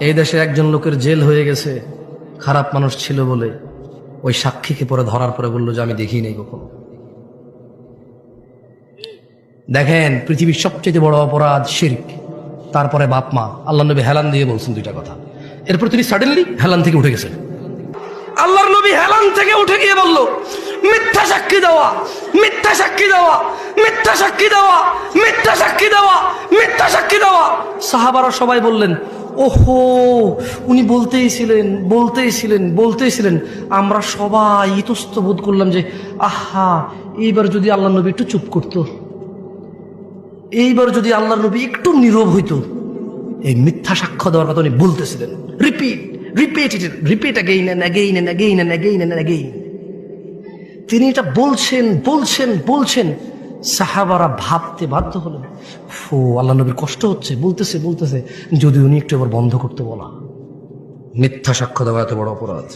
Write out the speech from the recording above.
এই দেশে একজন লোকের জেল হয়ে গেছে খারাপ মানুষ ছিল বলে। ওই সাক্ষীকে পরে ধরার পরে বললো যে আমি দেখি নাই কখনো। দেখেন, পৃথিবীর সবচেয়ে বড় অপরাধ শিরক, তারপরে বাপ মা। আল্লাহ নবী হেলান দিয়ে বলছেন দুইটা কথা, এরপর তিনি সাডেনলি হেলান থেকে উঠে গেছেন। আল্লাহর নবী হেলান থেকে উঠে গিয়ে বলল, মিথ্যা সাক্ষী দেওয়া, মিথ্যা সাক্ষী দেওয়া, মিথ্যা সাক্ষী দেওয়া, মিথ্যা সাক্ষী দেওয়া, মিথ্যা সাক্ষী দেওয়া। সাহাবারা সবাই বললেন, ওহো, উনি বলতেইছিলেন। আমরা সবাই ইতস্ত বোধ করলাম যে আহা, এইবার যদি আল্লাহ নবী একটু চুপ করতো, এইবার যদি আল্লাহর নবী একটু নীরব হইতো। এই মিথ্যা সাক্ষ্য দেওয়ার কথা উনি বলতেছিলেন। Repeat again. তিনি এটা বলছেন। সাহাবারা ভাবতে বাধ্য হলেন, আল্লাহ নবীর কষ্ট হচ্ছে, বলতেছে যদি উনি একটু এবার বন্ধ করতে বলা। মিথ্যা সাক্ষ্য দেওয়া এত বড় অপরাধ।